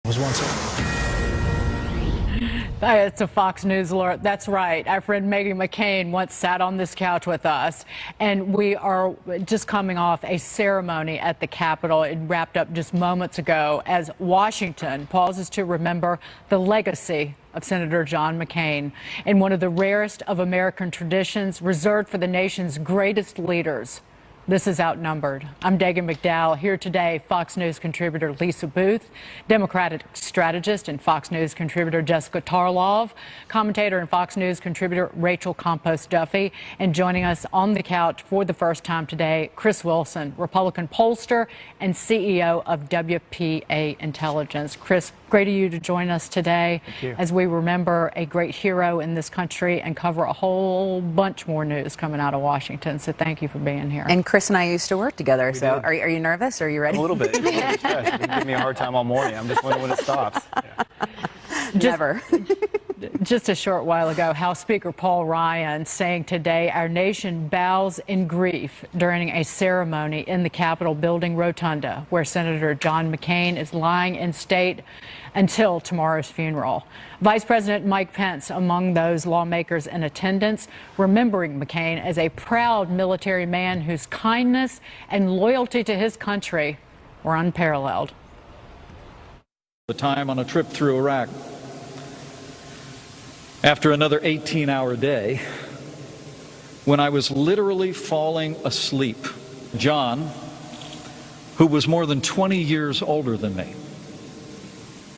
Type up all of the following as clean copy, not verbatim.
Was once It's a Fox News alert. That's right. Our friend Meghan McCain once sat on this couch with us, and we are just coming off a ceremony at the Capitol. It wrapped up just moments ago as Washington pauses to remember the legacy of Senator John McCain in one of the rarest of American traditions reserved for the nation's greatest leaders. This is Outnumbered. I'm Dagan McDowell. Here today, Fox News contributor Lisa Booth, Democratic strategist and Fox News contributor Jessica Tarlov, commentator and Fox News contributor Rachel Campos Duffy, and joining us on the couch for the first time today, Chris Wilson, Republican pollster and CEO of WPA Intelligence. Chris, great of you to join us today as we remember a great hero in this country and cover a whole bunch more news coming out of Washington. So thank you for being here. And Chris and I used to work together, so are you nervous? Are you ready? A little bit. Yeah, you give me a hard time all morning. I'm just wondering when it stops. Never. Just a short while ago, House Speaker Paul Ryan saying today our nation bows in grief during a ceremony in the Capitol building rotunda where Senator John McCain is lying in state until tomorrow's funeral. Vice President Mike Pence among those lawmakers in attendance, remembering McCain as a proud military man whose kindness and loyalty to his country were unparalleled. The time on a trip through Iraq. After another 18-hour day, when I was literally falling asleep, John, who was more than 20 years older than me,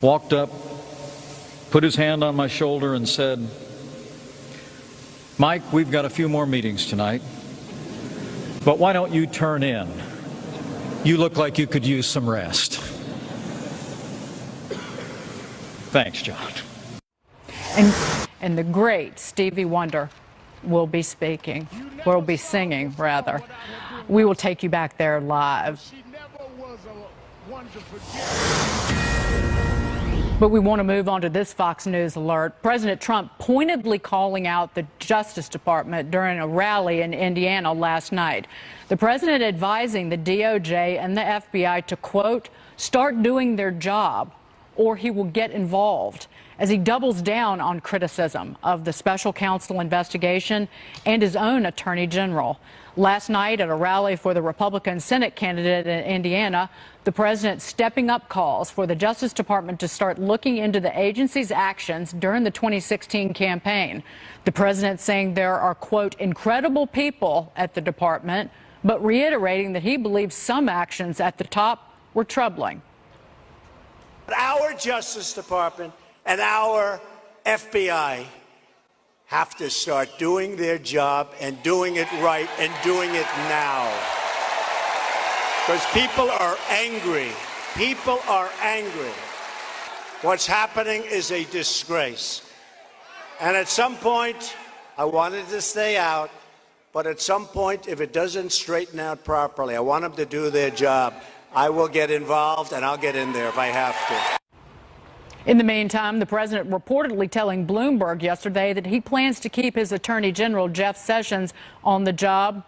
walked up, put his hand on my shoulder and said, "Mike, we've got a few more meetings tonight, but why don't you turn in? You look like you could use some rest." Thanks, John. And the great Stevie Wonder will be speaking, or will be singing, rather. We will take you back there live. But we want to move on to this Fox News alert. President Trump pointedly calling out the Justice Department during a rally in Indiana last night. The president advising the DOJ and the FBI to, quote, start doing their job or he will get involved, as he doubles down on criticism of the special counsel investigation and his own attorney general. Last night at a rally for the Republican Senate candidate in Indiana, the president stepping up calls for the Justice Department to start looking into the agency's actions during the 2016 campaign. The president saying there are, quote, incredible people at the department, but reiterating that he believes some actions at the top were troubling. Our Justice Department and our FBI have to start doing their job and doing it right and doing it now. Because people are angry. People are angry. What's happening is a disgrace. And at some point, I wanted to stay out, but at some point, if it doesn't straighten out properly, I want them to do their job. I will get involved, and I'll get in there if I have to. In the meantime, the president reportedly telling Bloomberg yesterday that he plans to keep his attorney general, Jeff Sessions, on the job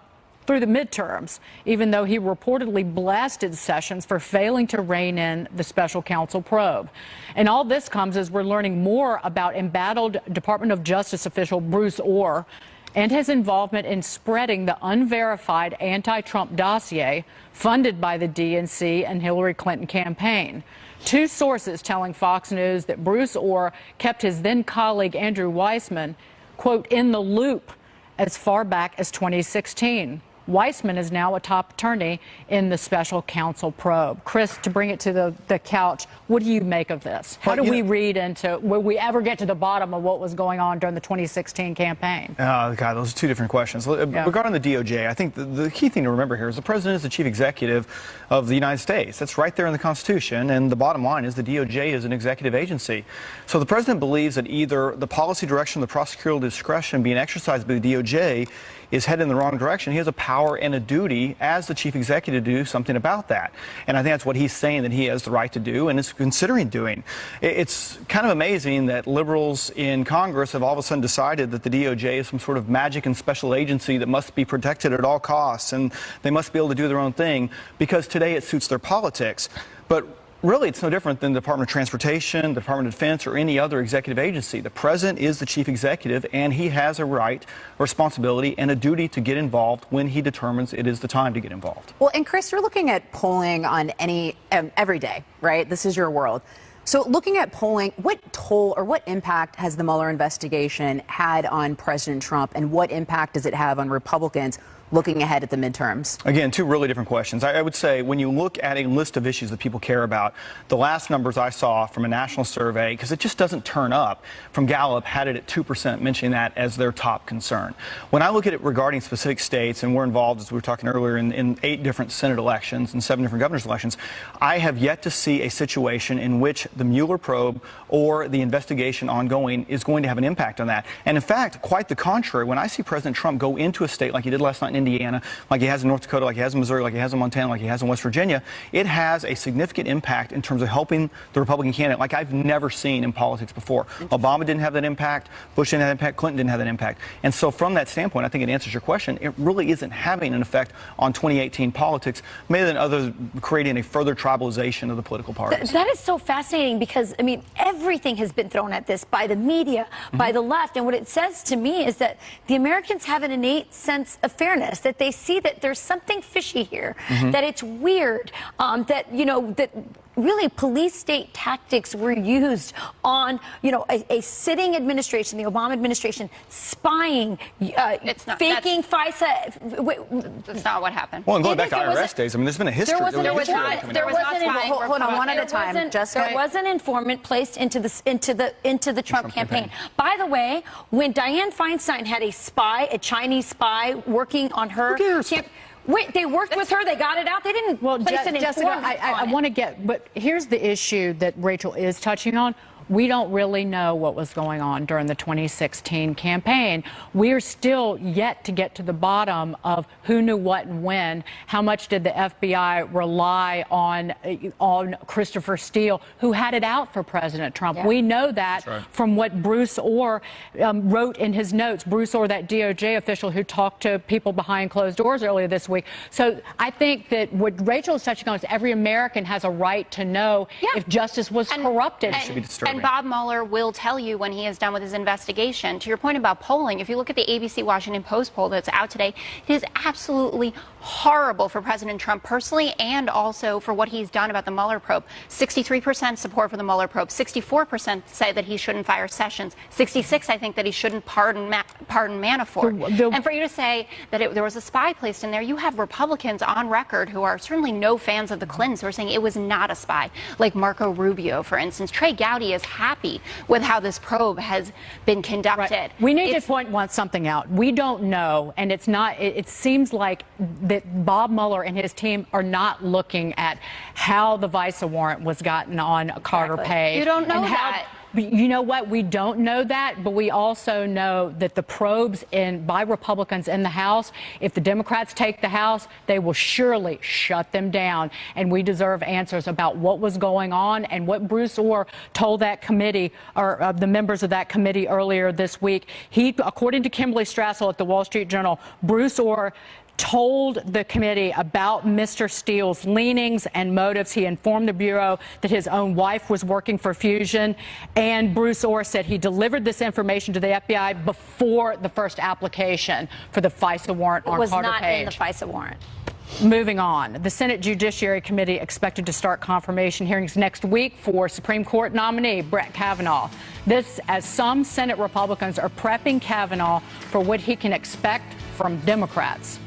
through the midterms, even though he reportedly blasted Sessions for failing to rein in the special counsel probe. And all this comes as we're learning more about embattled Department of Justice official Bruce Orr and his involvement in spreading the unverified anti-Trump dossier funded by the DNC and Hillary Clinton campaign. Two sources telling Fox News that Bruce Orr kept his then colleague Andrew Weissman, quote, in the loop as far back as 2016. Weissman is now a top attorney in the special counsel probe. Chris, to bring it to the couch, what do you make of this? How do we read into, will we ever get to the bottom of what was going on during the 2016 campaign? Oh, God, those are two different questions. Yeah. Regarding the DOJ, I think the key thing to remember here is the president is the chief executive of the United States. That's right there in the Constitution, and the bottom line is the DOJ is an executive agency. So the president believes that either the policy direction, the prosecutorial discretion being exercised by the DOJ is headed in the wrong direction. He has a power and a duty as the chief executive to do something about that. And I think that's what he's saying that he has the right to do and is considering doing. It's kind of amazing that liberals in Congress have all of a sudden decided that the DOJ is some sort of magic and special agency that must be protected at all costs and they must be able to do their own thing because today it suits their politics. But Really, it's no different than the Department of Transportation, the Department of Defense, or any other executive agency. The president is the chief executive, and he has a right, a responsibility, and a duty to get involved when he determines it is the time to get involved. Well, and Chris, you're looking at polling on every day, right? This is your world. So looking at polling, what toll or what impact has the Mueller investigation had on President Trump, and what impact does it have on Republicans looking ahead at the midterms? Again, two really different questions. I would say when you look at a list of issues that people care about, the last numbers I saw from a national survey, because it just doesn't turn up, from Gallup had it at 2%, mentioning that as their top concern. When I look at it regarding specific states, and we're involved, as we were talking earlier, in 8 different Senate elections and 7 different governor's elections, I have yet to see a situation in which the Mueller probe or the investigation ongoing is going to have an impact on that. And in fact, quite the contrary, when I see President Trump go into a state like he did last night in Indiana, like he has in North Dakota, like he has in Missouri, like he has in Montana, like he has in West Virginia, it has a significant impact in terms of helping the Republican candidate like I've never seen in politics before. Obama didn't have that impact, Bush didn't have that impact, Clinton didn't have that impact. And so from that standpoint, I think it answers your question. It really isn't having an effect on 2018 politics, maybe than others creating a further tribalization of the political parties. That is so fascinating because, I mean, everything has been thrown at this by the media, by the left. And what it says to me is that the Americans have an innate sense of fairness, that they see that there's something fishy here, that it's weird, that, you know, that really police state tactics were used on, you know, a sitting administration, the Obama administration, spying, faking FISA. That's not what happened. Well, and going back to IRS days, I mean, there's been a history. There was not. Hold on, one at a time. There was an informant placed into the Trump campaign. By the way, when Dianne Feinstein had a spy, a Chinese spy, working on her campaign. Wait, they worked with her. They got it out. They didn't place an Jessica, informant I want to get, but here's the issue that Rachel is touching on. We don't really know what was going on during the 2016 campaign. We're still yet to get to the bottom of who knew what and when. How much did the FBI rely on Christopher Steele, who had it out for President Trump? Yeah. We know that from what Bruce Orr wrote in his notes. Bruce Orr, that DOJ official who talked to people behind closed doors earlier this week. So I think that what Rachel is touching on is every American has a right to know if justice was corrupted. And Bob Mueller will tell you when he is done with his investigation. To your point about polling, if you look at the ABC Washington Post poll that's out today, it is absolutely horrible for President Trump personally and also for what he's done about the Mueller probe. 63% support for the Mueller probe. 64% say that he shouldn't fire Sessions. 66% I think that he shouldn't pardon Manafort. And for you to say that there was a spy placed in there, you have Republicans on record who are certainly no fans of the Clintons who are saying it was not a spy, like Marco Rubio, for instance. Trey Gowdy is happy with how this probe has been conducted. Right. We need to point something out. We don't know, and it's not. It seems like that Bob Mueller and his team are not looking at how the FISA warrant was gotten on Carter Page. You don't know that. You know what? We don't know that, but we also know that the probes by Republicans in the House, if the Democrats take the House, they will surely shut them down. And we deserve answers about what was going on and what Bruce Orr told that committee, or the members of that committee earlier this week. According to Kimberly Strassel at the Wall Street Journal, Bruce Orr told the committee about Mr. Steele's leanings and motives. He informed the Bureau that his own wife was working for Fusion. And Bruce Orr said he delivered this information to the FBI before the first application for the FISA warrant on Carter Page. It was not in the FISA warrant. Moving on, the Senate Judiciary Committee expected to start confirmation hearings next week for Supreme Court nominee Brett Kavanaugh. This as some Senate Republicans are prepping Kavanaugh for what he can expect from Democrats.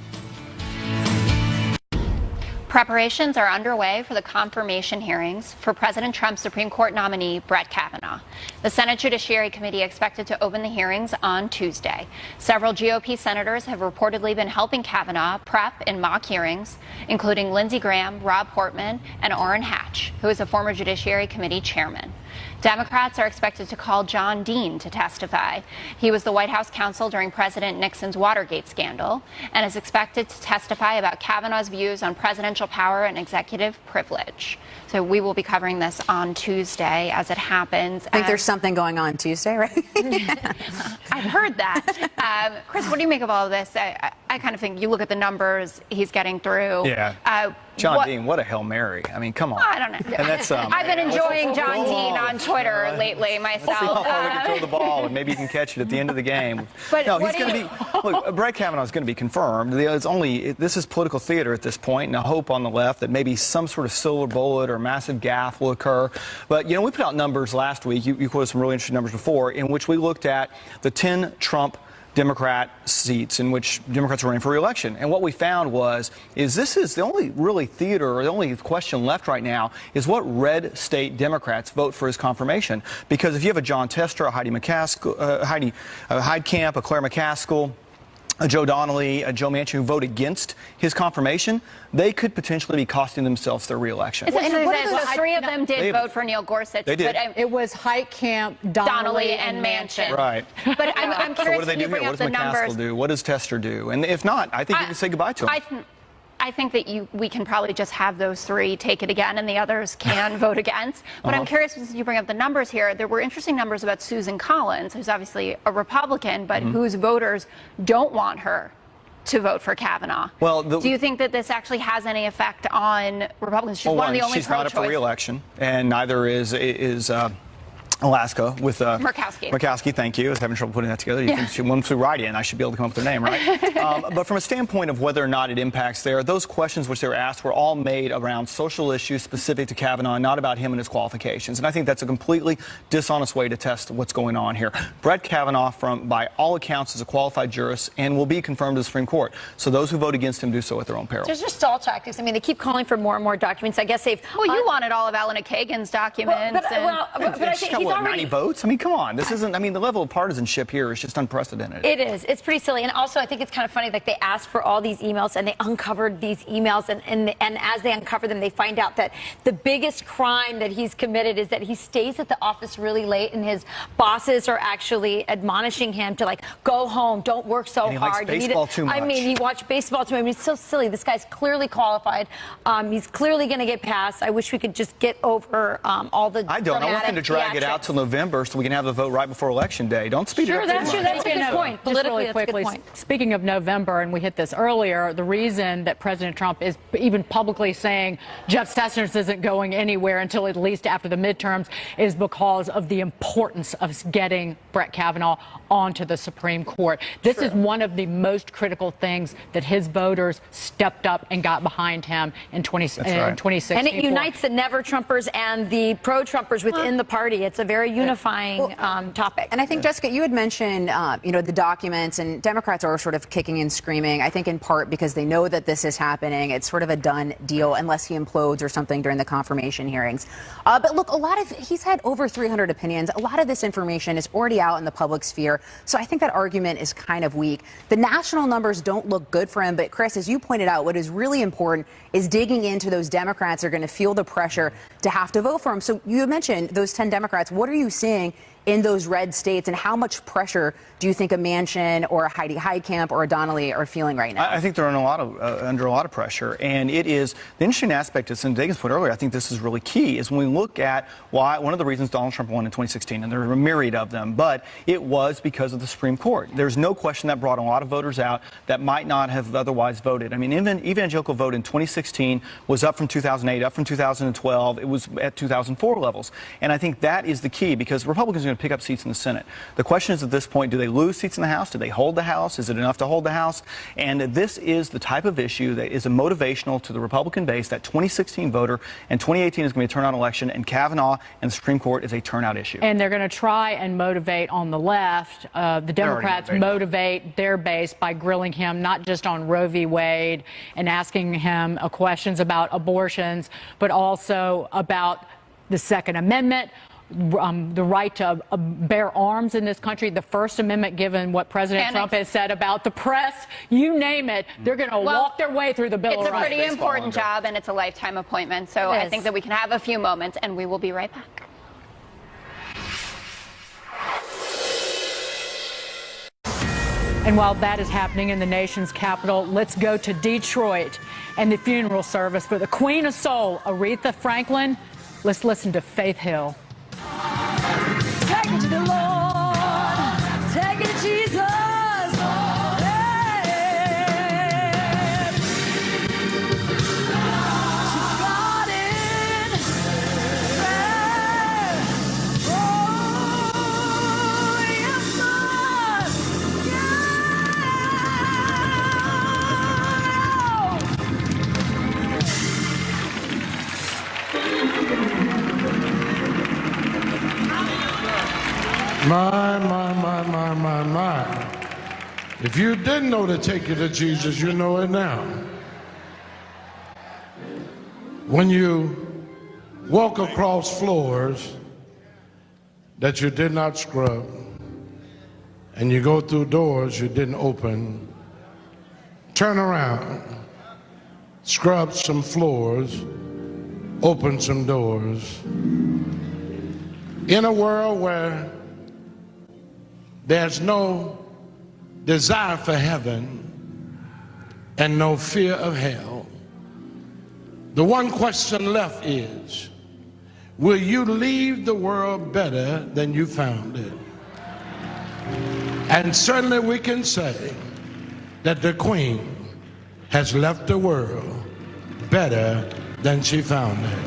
Preparations are underway for the confirmation hearings for President Trump's Supreme Court nominee, Brett Kavanaugh. The Senate Judiciary Committee expected to open the hearings on Tuesday. Several GOP senators have reportedly been helping Kavanaugh prep in mock hearings, including Lindsey Graham, Rob Portman, and Orrin Hatch, who is a former Judiciary Committee chairman. Democrats are expected to call John Dean to testify. He was the White House counsel during President Nixon's Watergate scandal and is expected to testify about Kavanaugh's views on presidential power and executive privilege. So we will be covering this on Tuesday as it happens. I think there's something going on Tuesday, right? I've heard that. Chris, what do you make of all of this? I I kind of think you look at the numbers he's getting through. Yeah. John Dean, what a Hail Mary. I mean, come on. I don't know. And that's, I've been enjoying John Dean on Twitter lately myself. Let's see how far we can throw the ball, and maybe you can catch it at the end of the game. But no, he's going to be. Look, Brett Kavanaugh is going to be confirmed. This is political theater at this point, and a hope on the left that maybe some sort of silver bullet or massive gaffe will occur. But, we put out numbers last week. You quoted some really interesting numbers before, in which we looked at the 10 Trump Democrat seats in which Democrats are running for re-election. And what we found is this is the only really theater, or the only question left right now is what red state Democrats vote for his confirmation. Because if you have a John Tester, a Heidi Heidkamp, a Claire McCaskill, a Joe Donnelly, a Joe Manchin who vote against his confirmation, they could potentially be costing themselves their re-election. Three of them did vote for Neil Gorsuch. They did. It was Heitkamp, Donnelly, and Manchin. Right. But I'm curious. So what do they do here? What does McCaskill numbers do? What does Tester do? And if not, I think you can say goodbye to him. I think that we can probably just have those three take it again, and the others can vote against. But I'm curious, as you bring up the numbers here, there were interesting numbers about Susan Collins, who's obviously a Republican, but whose voters don't want her to vote for Kavanaugh. Well, do you think that this actually has any effect on Republicans? She's one of the only she's not up for re-election, and neither is Alaska with Murkowski. Thank you. I was having trouble putting that together. You can, she went through write-in. I should be able to come up with their name, right? But from a standpoint of whether or not it impacts those questions which they were asked were all made around social issues specific to Kavanaugh, not about him and his qualifications. And I think that's a completely dishonest way to test what's going on here. Brett Kavanaugh, by all accounts, is a qualified jurist and will be confirmed to the Supreme Court. So those who vote against him do so at their own peril. There's just stall tactics. I mean, they keep calling for more and more documents. I guess they've. Well, you wanted all of Elena Kagan's documents. But I think he's already 90 votes. I mean, come on. This isn't. I mean, the level of partisanship here is just unprecedented. It is. It's pretty silly. And also, I think it's kind of funny that they asked for all these emails and they uncovered these emails. And as they uncover them, they find out that the biggest crime that he's committed is that he stays at the office really late, and his bosses are actually admonishing him to, like, go home, don't work so he hard. Likes baseball too much. I mean, he watched baseball too much. I mean, it's so silly. This guy's clearly qualified. He's clearly going to get passed. I wish we could just get over all the. I don't. I want them to drag it out till November so we can have the vote right before Election Day. Don't speed it up. That's true. That's a good point. Politically, that's a good point. Speaking of November, and we hit this earlier, the reason that President Trump is even publicly saying Jeff Sessions isn't going anywhere until at least after the midterms is because of the importance of getting Brett Kavanaugh onto the Supreme Court. This is one of the most critical things that his voters stepped up and got behind him in 2016. And it unites the never-Trumpers and the pro-Trumpers within the party. It's a very unifying topic. And I think, Jessica, you had mentioned, the documents, and Democrats are sort of kicking and screaming, I think in part because they know that this is happening. It's sort of a done deal unless he implodes or something during the confirmation hearings. But look, he's had over 300 opinions. A lot of this information is already out in the public sphere. So I think that argument is kind of weak. The national numbers don't look good for him. But Chris, as you pointed out, what is really important is digging into those Democrats who are going to feel the pressure to have to vote for him. So you mentioned those 10 Democrats. What are you seeing in those red states, and how much pressure do you think a Manchin or a Heidi Heitkamp or a Donnelly are feeling right now? I think they're under a lot of pressure, and it is the interesting aspect, as Dagan's put earlier. I think this is really key. Is when we look at one of the reasons Donald Trump won in 2016, and there are a myriad of them, but it was because of the Supreme Court. There's no question that brought a lot of voters out that might not have otherwise voted. I mean, evangelical vote in 2016 was up from 2008, up from 2012. It was at 2004 levels, and I think that is the key because Republicans are going to pick up seats in the Senate. The question is, at this point, do they lose seats in the House? Do they hold the House? Is it enough to hold the House? And this is the type of issue that is a motivational to the Republican base. That 2016 voter, and 2018 is going to be a turnout election, and Kavanaugh and the Supreme Court is a turnout issue. And they're going to try and motivate on the left. The Democrats motivate their base by grilling him not just on Roe v. Wade and asking him questions about abortions, but also about the Second Amendment, the right to bear arms in this country, the First Amendment, given what President Trump has said about the press, you name it, they're going to walk their way through the Bill of Rights. It's a pretty important job, and it's a lifetime appointment. So I think that we can have a few moments, and we will be right back. And while that is happening in the nation's capital, let's go to Detroit and the funeral service for the Queen of Soul, Aretha Franklin. Let's listen to Faith Hill. Take it to the Lord, take it to Jesus. Hey. My. If you didn't know to take you to Jesus, you know it now. When you walk across floors that you did not scrub, and you go through doors you didn't open, turn around, scrub some floors, open some doors. In a world where there's no desire for heaven and no fear of hell, the one question left is, will you leave the world better than you found it? And certainly we can say that the Queen has left the world better than she found it.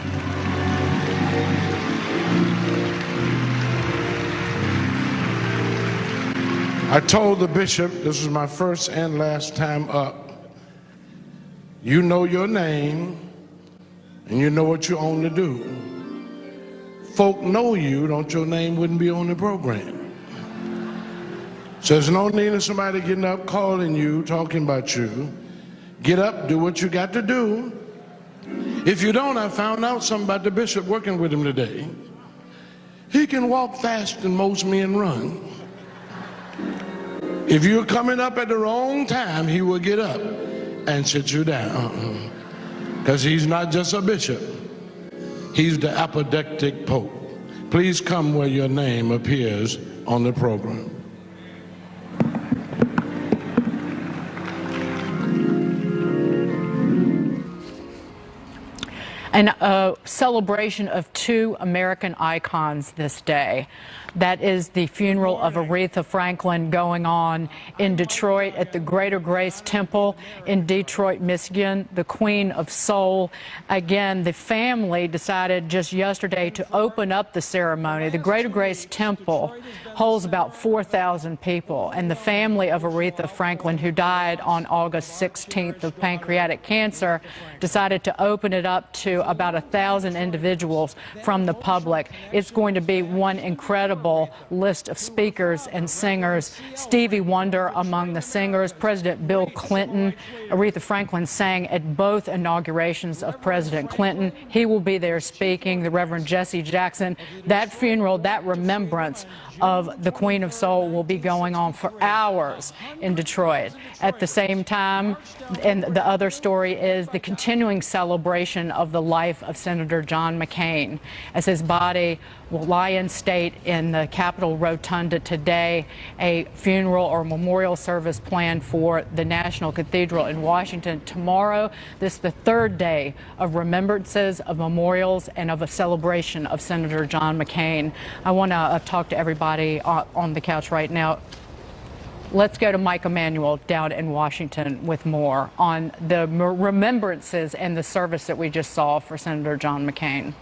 I told the bishop, this is my first and last time up, you know your name and you know what you own to do. Folk know you, don't your name wouldn't be on the program. So there's no need of somebody getting up, calling you, talking about you. Get up, do what you got to do. If you don't, I found out something about the bishop working with him today. He can walk fast and most men run. If you're coming up at the wrong time, he will get up and sit you down. Because he's not just a bishop. He's the apodictic pope. Please come where your name appears on the program. And a celebration of two American icons this day. That is the funeral of Aretha Franklin going on in Detroit at the Greater Grace Temple in Detroit, Michigan, the Queen of Soul. Again, the family decided just yesterday to open up the ceremony. The Greater Grace Temple holds about 4,000 people, and the family of Aretha Franklin, who died on August 16th of pancreatic cancer, decided to open it up to about 1,000 individuals from the public. It's going to be one incredible list of speakers and singers. Stevie Wonder among the singers, President Bill Clinton. Aretha Franklin sang at both inaugurations of President Clinton. He will be there speaking, the Reverend Jesse Jackson. That funeral, that remembrance of the Queen of Soul will be going on for hours in Detroit. At the same time, and the other story is the continuing celebration of the life of Senator John McCain, as his body will lie in state in the Capitol Rotunda today. A funeral or memorial service planned for the National Cathedral in Washington tomorrow. This is the third day of remembrances, of memorials, and of a celebration of Senator John McCain. I want to talk to everybody on the couch right now. Let's go to Mike Emanuel down in Washington with more on the remembrances and the service that we just saw for Senator John McCain.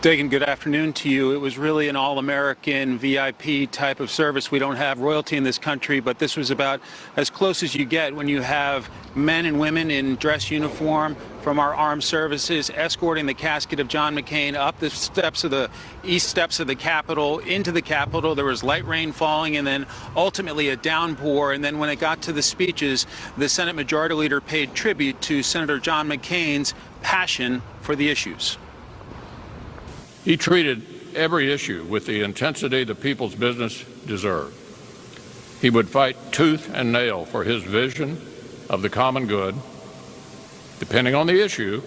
Dagan, good afternoon to you. It was really an all-American VIP type of service. We don't have royalty in this country, but this was about as close as you get when you have men and women in dress uniform from our armed services escorting the casket of John McCain up the steps of the east steps of the Capitol into the Capitol. There was light rain falling and then ultimately a downpour. And then when it got to the speeches, the Senate Majority Leader paid tribute to Senator John McCain's passion for the issues. He treated every issue with the intensity the people's business deserved. He would fight tooth and nail for his vision of the common good. Depending on the issue,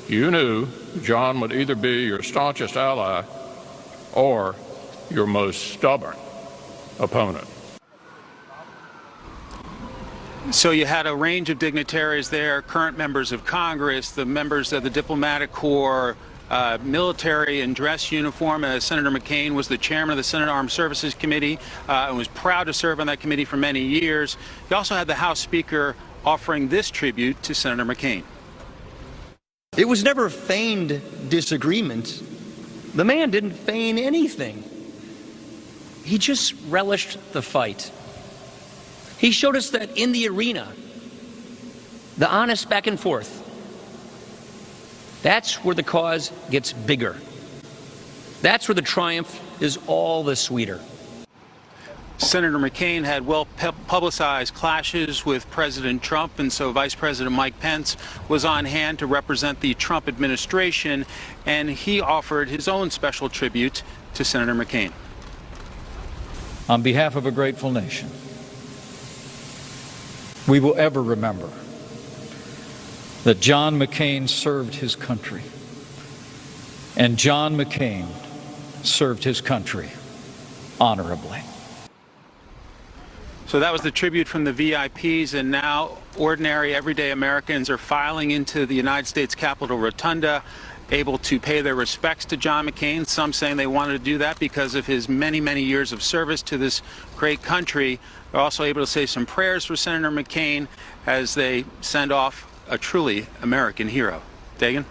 you knew John would either be your staunchest ally or your most stubborn opponent. So you had a range of dignitaries there, current members of Congress, the members of the diplomatic corps, military in dress uniform. Senator McCain was the chairman of the Senate Armed Services Committee and was proud to serve on that committee for many years. He also had the House Speaker offering this tribute to Senator McCain. It was never feigned disagreement. The man didn't feign anything. He just relished the fight. He showed us that in the arena, the honest back and forth, that's where the cause gets bigger. That's where the triumph is all the sweeter. Senator McCain had well-publicized clashes with President Trump, and so Vice President Mike Pence was on hand to represent the Trump administration, and he offered his own special tribute to Senator McCain. On behalf of a grateful nation, we will ever remember that John McCain served his country, and John McCain served his country honorably. So that was the tribute from the VIPs, and now ordinary, everyday Americans are filing into the United States Capitol Rotunda, able to pay their respects to John McCain. Some saying they wanted to do that because of his many, many years of service to this great country. They're also able to say some prayers for Senator McCain as they send off a truly American hero. Dagan?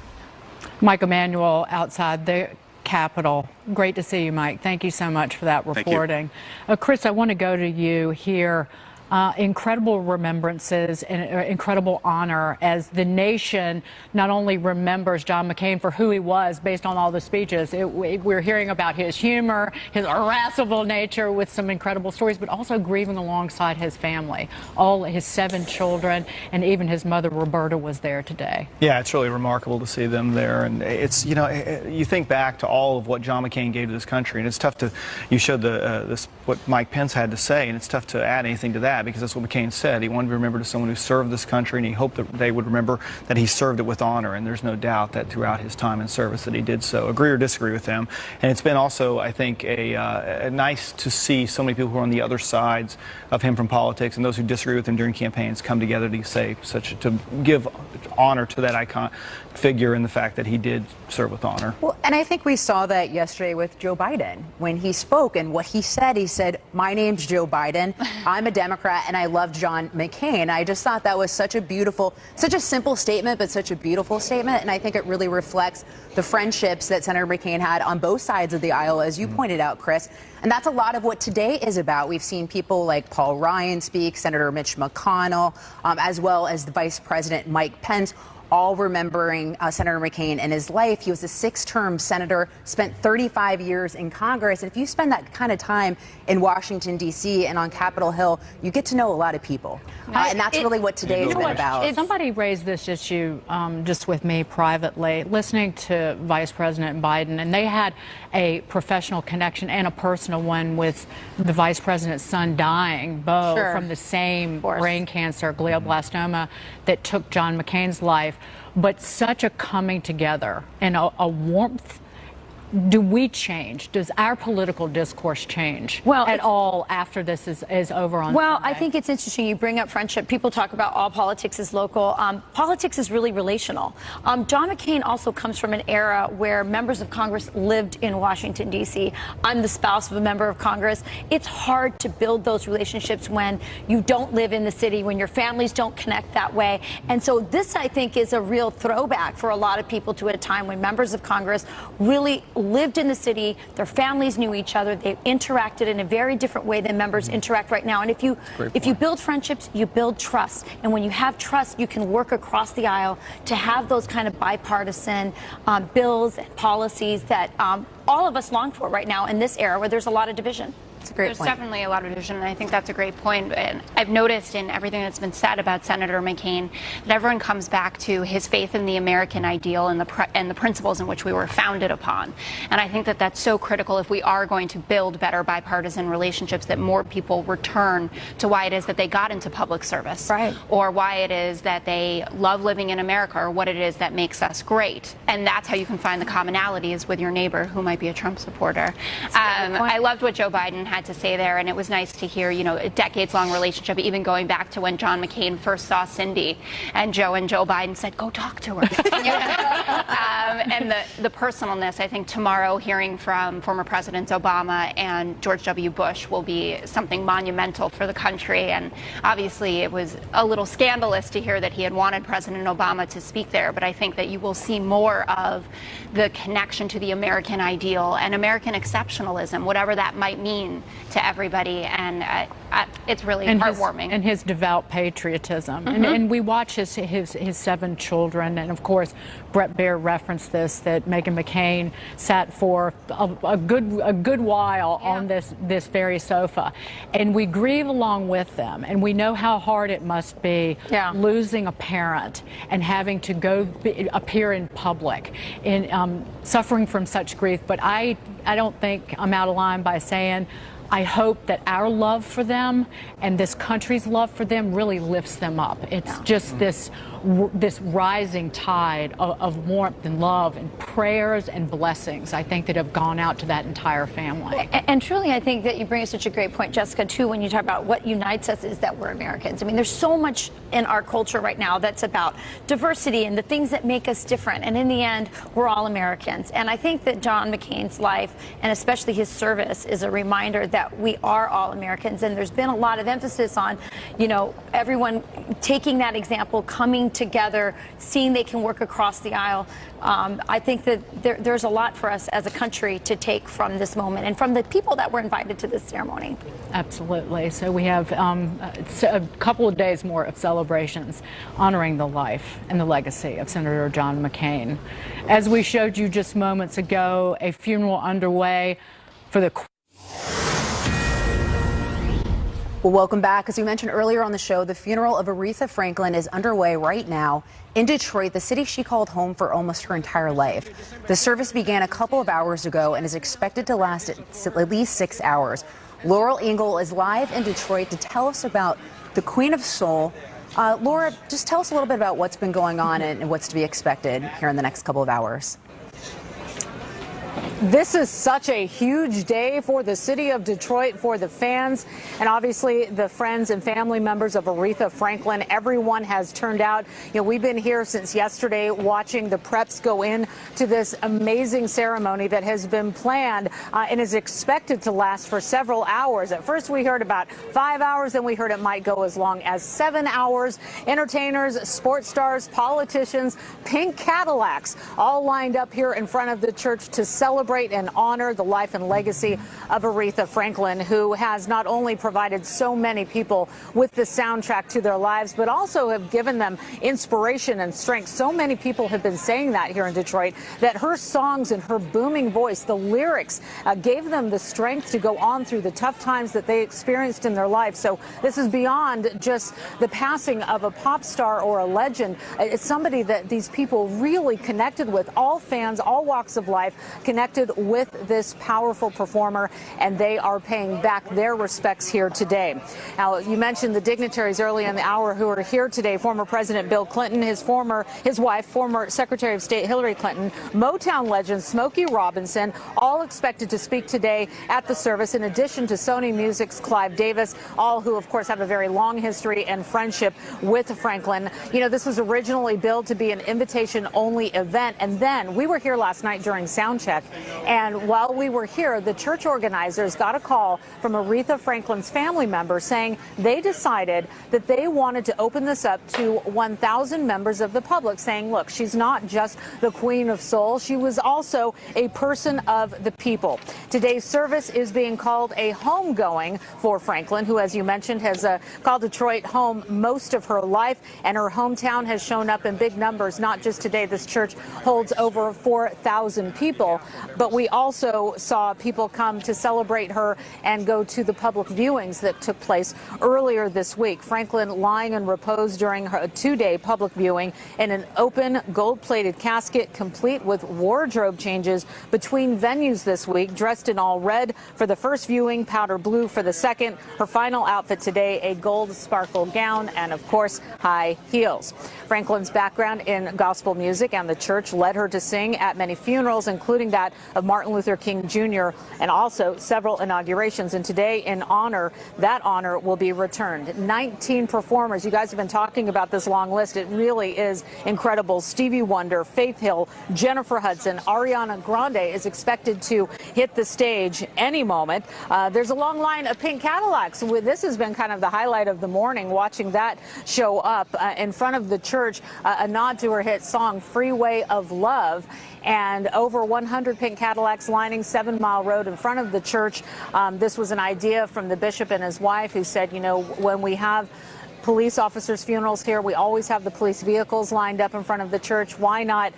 Mike Emanuel outside the Capitol. Great to see you, Mike. Thank you so much for that reporting. Chris, I want to go to you here. Incredible remembrances and incredible honor as the nation not only remembers John McCain for who he was based on all the speeches. We're hearing about his humor, his irascible nature with some incredible stories, but also grieving alongside his family, all his 7 children, and even his mother Roberta was there today. Yeah, it's really remarkable to see them there, and it's, you know, you think back to all of what John McCain gave to this country, and it's tough to, you showed what Mike Pence had to say, and it's tough to add anything to that, because that's what McCain said. He wanted to be remembered as someone who served this country, and he hoped that they would remember that he served it with honor, and there's no doubt that throughout his time in service that he did so. Agree or disagree with them. And it's been also, I think, a nice to see so many people who are on the other sides of him from politics, and those who disagree with him during campaigns come together to say to give honor to that icon figure and the fact that he did serve with honor. Well, and I think we saw that yesterday with Joe Biden when he spoke, and what he said, my name's Joe Biden, I'm a Democrat, and I love John McCain. I just thought that was such a beautiful, such a simple statement, but such a beautiful statement, and I think it really reflects the friendships that Senator McCain had on both sides of the aisle, as you pointed out, Chris. And that's a lot of what today is about. We've seen people like Paul Ryan speak, Senator Mitch McConnell, as well as the Vice President Mike Pence, all remembering Senator McCain and his life. He was a 6-term senator, spent 35 years in Congress. And if you spend that kind of time in Washington, D.C. and on Capitol Hill, you get to know a lot of people. And that's really what today has been about. Somebody raised this issue just with me privately, listening to Vice President Biden, and they had a professional connection and a personal one with the Vice President's son dying, Beau, from the same brain cancer, glioblastoma, that took John McCain's life. But such a coming together and a warmth. Do we change? Does our political discourse change at all after this is over on Sunday? I think it's interesting you bring up friendship. People talk about all politics is local. Politics is really relational. John McCain also comes from an era where members of Congress lived in Washington, D.C. I'm the spouse of a member of Congress. It's hard to build those relationships when you don't live in the city, when your families don't connect that way. And so this, I think, is a real throwback for a lot of people to a time when members of Congress really lived in the city, their families knew each other, they interacted in a very different way than members interact right now. And if you build friendships, you build trust. And when you have trust, you can work across the aisle to have those kind of bipartisan bills and policies that all of us long for right now in this era where there's a lot of division. There's definitely a lot of division, and I think that's a great point. And I've noticed in everything that's been said about Senator McCain that everyone comes back to his faith in the American ideal and the principles in which we were founded upon. And I think that that's so critical if we are going to build better bipartisan relationships, that more people return to why it is that they got into public service, or why it is that they love living in America, or what it is that makes us great. And that's how you can find the commonalities with your neighbor who might be a Trump supporter. I loved what Joe Biden had to say there, and it was nice to hear, you know, a decades-long relationship, even going back to when John McCain first saw Cindy, and Joe Biden said, "Go talk to her." And the personalness. I think tomorrow, hearing from former Presidents Obama and George W. Bush will be something monumental for the country. And obviously, it was a little scandalous to hear that he had wanted President Obama to speak there. But I think that you will see more of the connection to the American ideal and American exceptionalism, whatever that might mean important to everybody, and it's really heartwarming. And his devout patriotism. And we watch his 7 children, and of course, Brett Baer referenced this, that Meghan McCain sat for a good while on this very sofa, and we grieve along with them, and we know how hard it must be losing a parent and having to go appear in public in suffering from such grief. But I don't think I'm out of line by saying I hope that our love for them and this country's love for them really lifts them up. It's just this rising tide of warmth and love and prayers and blessings, I think, that have gone out to that entire family. And truly, I think that you bring such a great point, Jessica, too, when you talk about what unites us is that we're Americans. I mean, there's so much in our culture right now that's about diversity and the things that make us different. And in the end, we're all Americans. And I think that John McCain's life, and especially his service, is a reminder that we are all Americans. And there's been a lot of emphasis on, you know, everyone taking that example, coming together, seeing they can work across the aisle. I think that there's a lot for us as a country to take from this moment and from the people that were invited to this ceremony. Absolutely. So we have a couple of days more of celebrations honoring the life and the legacy of Senator John McCain. As we showed you just moments ago, a funeral underway for the Well, welcome back. As we mentioned earlier on the show, the funeral of Aretha Franklin is underway right now in Detroit, the city she called home for almost her entire life. The service began a couple of hours ago and is expected to last at least 6 hours. Laurel Engel is live in Detroit to tell us about the Queen of Soul. Laura, just tell us a little bit about what's been going on and what's to be expected here in the next couple of hours. This is such a huge day for the city of Detroit, for the fans, and obviously the friends and family members of Aretha Franklin. Everyone has turned out. You know, we've been here since yesterday watching the preps go in to this amazing ceremony that has been planned and is expected to last for several hours. At first we heard about 5 hours, then we heard it might go as long as 7 hours. Entertainers, sports stars, politicians, pink Cadillacs all lined up here in front of the church to celebrate and honor the life and legacy of Aretha Franklin, who has not only provided so many people with the soundtrack to their lives, but also have given them inspiration and strength. So many people have been saying that here in Detroit, that her songs and her booming voice, the lyrics, gave them the strength to go on through the tough times that they experienced in their life. So this is beyond just the passing of a pop star or a legend. It's somebody that these people really connected with, all fans, all walks of life, connected with this powerful performer, and they are paying back their respects here today. Now, you mentioned the dignitaries early in the hour who are here today. Former President Bill Clinton, his wife, former Secretary of State Hillary Clinton, Motown legend Smokey Robinson, all expected to speak today at the service, in addition to Sony Music's Clive Davis, all who, of course, have a very long history and friendship with Franklin. You know, this was originally billed to be an invitation-only event, and then we were here last night during sound check. And while we were here, the church organizers got a call from Aretha Franklin's family members saying they decided that they wanted to open this up to 1,000 members of the public, saying, look, she's not just the Queen of Soul. She was also a person of the people. Today's service is being called a homegoing for Franklin, who, as you mentioned, has called Detroit home most of her life, and her hometown has shown up in big numbers. Not just today. This church holds over 4,000 people. But we also saw people come to celebrate her and go to the public viewings that took place earlier this week. Franklin lying in repose during her two-day public viewing in an open gold-plated casket, complete with wardrobe changes between venues this week, dressed in all red for the first viewing, powder blue for the second. Her final outfit today, a gold sparkle gown and, of course, high heels. Franklin's background in gospel music and the church led her to sing at many funerals, including that of Martin Luther King Jr., and also several inaugurations. And today, in honor, that honor will be returned. 19 performers. You guys have been talking about this long list. It really is incredible. Stevie Wonder, Faith Hill, Jennifer Hudson, Ariana Grande is expected to hit the stage any moment. There's a long line of pink Cadillacs. This has been kind of the highlight of the morning, watching that show up in front of the church, a nod to her hit song, Freeway of Love. And over 100 pink pink Cadillacs lining 7 Mile Road in front of the church. This was an idea from the bishop and his wife, who said, you know, when we have police officers' funerals here, we always have the police vehicles lined up in front of the church. Why not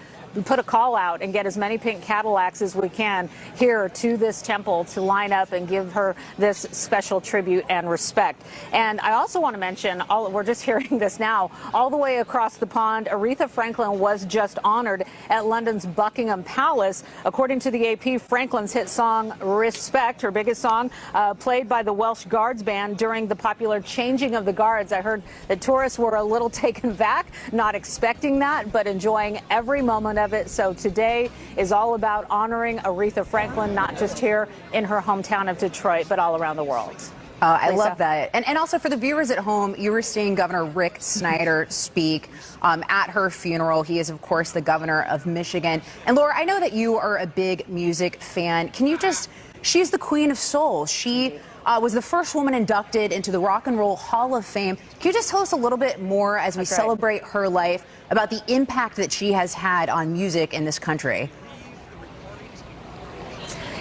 put a call out and get as many pink Cadillacs as we can here to this temple to line up and give her this special tribute and respect. And I also want to mention, we're just hearing this now, all the way across the pond, Aretha Franklin was just honored at London's Buckingham Palace. According to the AP, Franklin's hit song Respect, her biggest song, played by the Welsh Guards Band during the popular Changing of the Guards. I heard that tourists were a little taken back, not expecting that, but enjoying every moment of it. So today is all about honoring Aretha Franklin, not just here in her hometown of Detroit, but all around the world. I love that. And also for the viewers at home, you were seeing Governor Rick Snyder speak at her funeral. He is, of course, the governor of Michigan. And Laura, I know that you are a big music fan. Can you just, she's the Queen of Soul. She was the first woman inducted into the Rock and Roll Hall of Fame. Can you just tell us a little bit more as we celebrate her life about the impact that she has had on music in this country?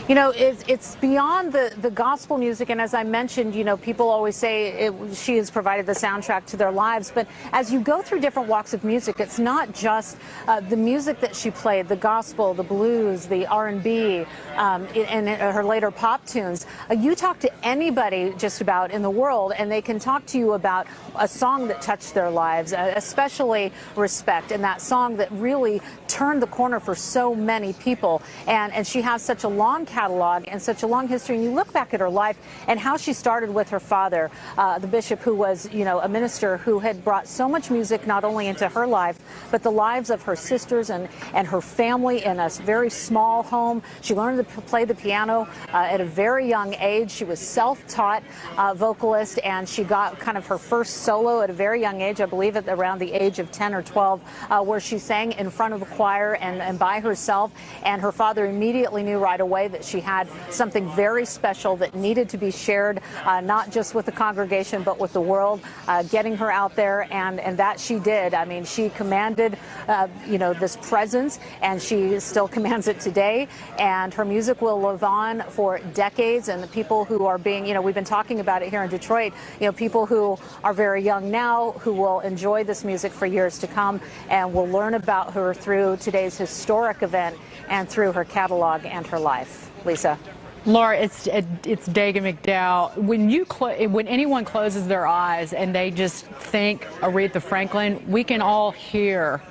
You know, it's beyond the gospel music, and as I mentioned, you know, people always say she has provided the soundtrack to their lives, but as you go through different walks of music, it's not just the music that she played, the gospel, the blues, the R&B, and her later pop tunes. You talk to anybody just about in the world, and they can talk to you about a song that touched their lives, especially Respect, and that song that really turned the corner for so many people. And she has such a long catalog and such a long history. And you look back at her life and how she started with her father, the bishop, who was, you know, a minister who had brought so much music not only into her life, but the lives of her sisters and her family in a very small home. She learned to play the piano at a very young age. She was self-taught vocalist, and she got kind of her first solo at a very young age, I believe at around the age of 10 or 12, where she sang in front of a choir and by herself. And her father immediately knew right away that she had something very special that needed to be shared, not just with the congregation, but with the world, getting her out there, and that she did. I mean, she commanded, you know, this presence, and she still commands it today, and her music will live on for decades. And the people who are being, you know, we've been talking about it here in Detroit, you know, people who are very young now who will enjoy this music for years to come, and will learn about her through today's historic event and through her catalog and her life. Lisa. Laura, it's Dagan McDowell. When anyone closes their eyes and they just think Aretha Franklin, we can all hear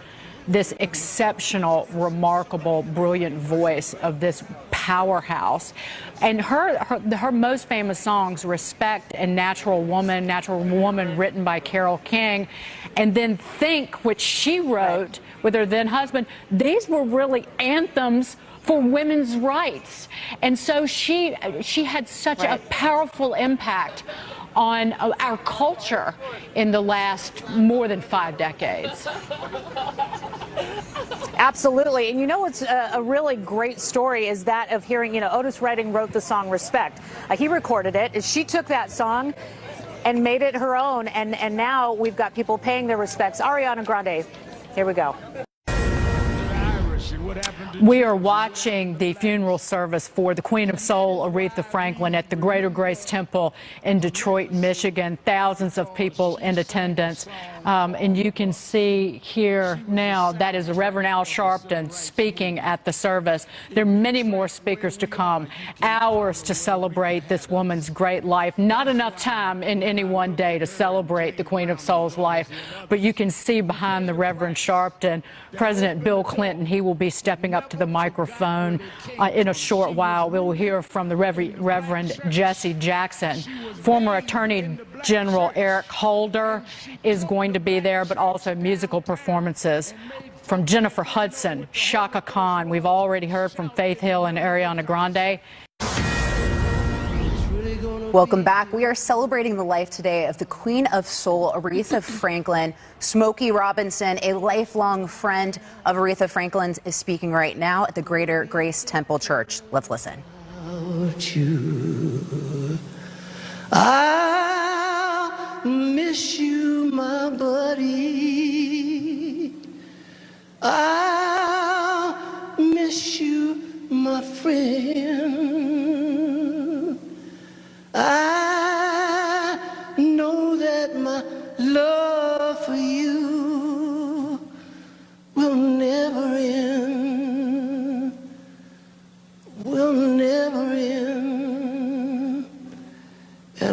this exceptional, remarkable, brilliant voice of this powerhouse. And her most famous songs, Respect and Natural Woman, written by Carole King, and then Think, which she wrote with her then husband, these were really anthems for women's rights. And so she had such a powerful impact on our culture in the last more than 5 decades. Absolutely. And you know what's a really great story is that of hearing, you know, Otis Redding wrote the song Respect. He recorded it. She took that song and made it her own, and now we've got people paying their respects. Ariana Grande, here we go. We are watching the funeral service for the Queen of Soul, Aretha Franklin, at the Greater Grace Temple in Detroit, Michigan. Thousands of people in attendance. And you can see here now that is Reverend Al Sharpton speaking at the service. There are many more speakers to come. Hours to celebrate this woman's great life. Not enough time in any one day to celebrate the Queen of Soul's life. But you can see behind the Reverend Sharpton, President Bill Clinton. He will be stepping up to the microphone in a short while. We will hear from the Reverend Jesse Jackson. Former Attorney General Eric Holder is going to be there, but also musical performances from Jennifer Hudson, Shaka Khan. We've already heard from Faith Hill and Ariana Grande. Welcome back. We are celebrating the life today of the Queen of Soul, Aretha Franklin. Smokey Robinson, a lifelong friend of Aretha Franklin's, is speaking right now at the Greater Grace Temple Church. Let's listen. I'll miss you, my buddy. I'll miss you, my friend.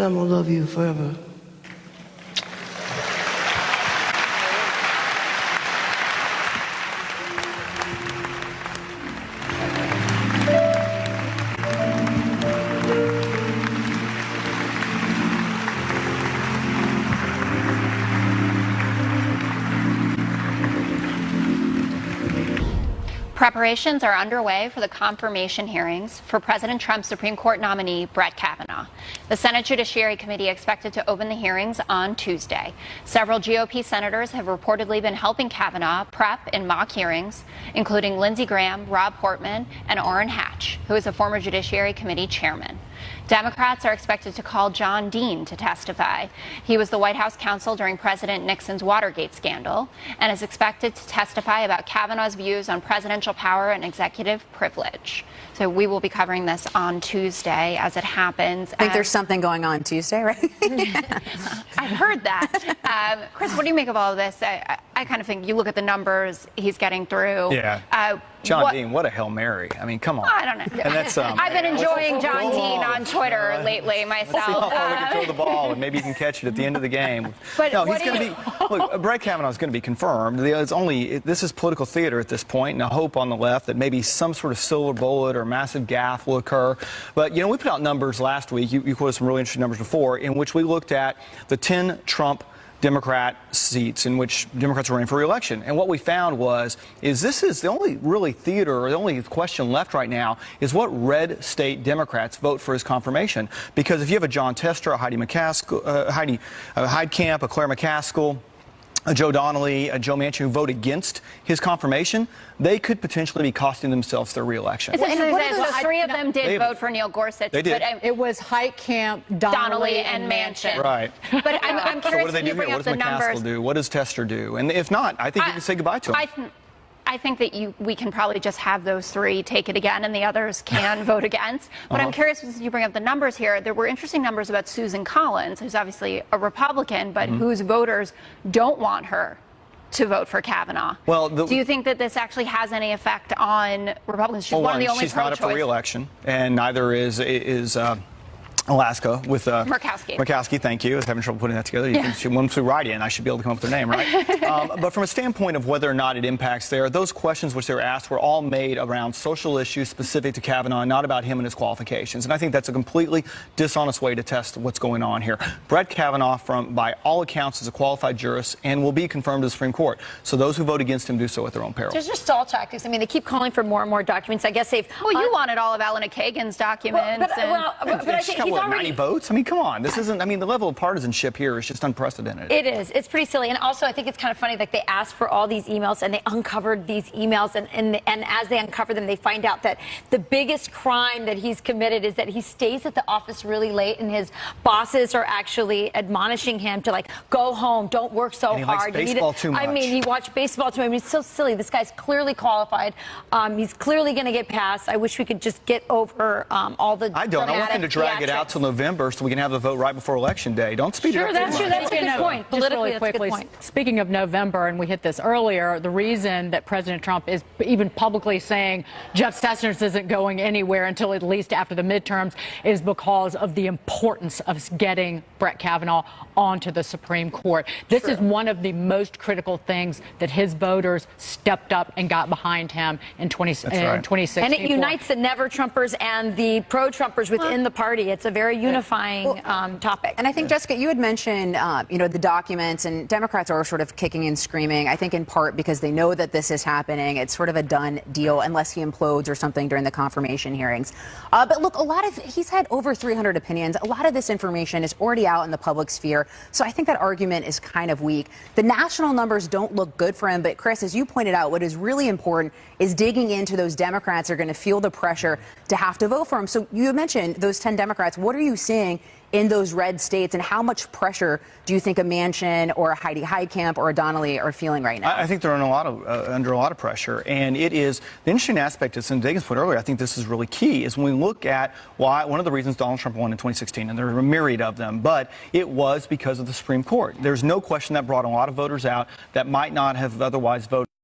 I'm gonna love you forever. Preparations are underway for the confirmation hearings for President Trump's Supreme Court nominee, Brett Kavanaugh. The Senate Judiciary Committee expected to open the hearings on Tuesday. Several GOP senators have reportedly been helping Kavanaugh prep in mock hearings, including Lindsey Graham, Rob Portman, and Orrin Hatch, who is a former Judiciary Committee chairman. Democrats are expected to call John Dean to testify. He was the White House counsel during President Nixon's Watergate scandal and is expected to testify about Kavanaugh's views on presidential power and executive privilege. So we will be covering this on Tuesday as it happens. I think there's something going on Tuesday, right? I've heard that. Chris, what do you make of all of this? I kind of think you look at the numbers he's getting through. Yeah. John Dean, what a Hail Mary. I mean, come on. I don't know. And that's, I've been enjoying John Dean on Twitter lately myself. We'll see how far we can throw the ball, and maybe you can catch it at the end of the game. But no, he's going to be. Look, Brett Kavanaugh is going to be confirmed. This is political theater at this point, and a hope on the left that maybe some sort of silver bullet or massive gaffe will occur. But, you know, we put out numbers last week. You quoted some really interesting numbers before, in which we looked at the 10 Trump Democrat seats in which Democrats are running for re-election. And what we found is this is the only really theater, or the only question left right now is what red state Democrats vote for his confirmation. Because if you have a John Tester, a Heidi Heidkamp, a Claire McCaskill, a Joe Donnelly, a Joe Manchin who vote against his confirmation, they could potentially be costing themselves their re-election. So three of them did vote for Neil Gorsuch. They did. It was Heitkamp, Donnelly, and Manchin. Right. But I'm curious, so what do they do here? What does McCaskill numbers do? What does Tester do? And if not, I think you can say goodbye to him. I think that we can probably just have those three take it again, and the others can vote against. But I'm curious, as you bring up the numbers here, there were interesting numbers about Susan Collins, who's obviously a Republican, but whose voters don't want her to vote for Kavanaugh. Well, do you think that this actually has any effect on Republicans? She's one of the only she's not up for re-election, and neither is Alaska with Murkowski, thank you. I was having trouble putting that together. She went to write-in. I should be able to come up with their name, right? But from a standpoint of whether or not it impacts those questions which they were asked were all made around social issues specific to Kavanaugh, not about him and his qualifications. And I think that's a completely dishonest way to test what's going on here. Brett Kavanaugh, by all accounts, is a qualified jurist and will be confirmed to the Supreme Court. So those who vote against him do so at their own peril. There's just stall tactics. I mean, they keep calling for more and more documents. I guess they've... Well, you wanted all of Elena Kagan's documents. But I think he's already... 90 votes? I mean, come on. This isn't, I mean, the level of partisanship here is just unprecedented. It is. It's pretty silly. And also, I think it's kind of funny that they asked for all these emails and they uncovered these emails. And as they uncover them, they find out that the biggest crime that he's committed is that he stays at the office really late and his bosses are actually admonishing him to, like, go home, don't work so and he hard. Likes baseball too much. I mean, he watched baseball too much. I mean, it's so silly. This guy's clearly qualified. He's clearly going to get passed. I wish we could just get over all the... I don't. I want them to drag it out till November so we can have the vote right before Election Day. Don't speed it up. That's true. That's a good point. Politically, that's a good point. Speaking of November, and we hit this earlier, the reason that President Trump is even publicly saying Jeff Sessions isn't going anywhere until at least after the midterms is because of the importance of getting Brett Kavanaugh onto the Supreme Court. This is one of the most critical things that his voters stepped up and got behind him in 2016. And it unites the never-Trumpers and the pro-Trumpers within the party. It's a very unifying topic. And I think, Jessica, you had mentioned, the documents, and Democrats are sort of kicking and screaming, I think in part because they know that this is happening. It's sort of a done deal unless he implodes or something during the confirmation hearings. But look, he's had over 300 opinions. A lot of this information is already out in the public sphere. So I think that argument is kind of weak. The national numbers don't look good for him. But Chris, as you pointed out, what is really important is digging into those Democrats who are going to feel the pressure to have to vote for him. So you mentioned those 10 Democrats. What are you seeing in those red states, and how much pressure do you think a Manchin or a Heidi Heidkamp or a Donnelly are feeling right now? I think they're under a lot of pressure, and it is the interesting aspect, as Dagan's put earlier, I think this is really key, is when we look at one of the reasons Donald Trump won in 2016, and there are a myriad of them, but it was because of the Supreme Court. There's no question that brought a lot of voters out that might not have otherwise voted.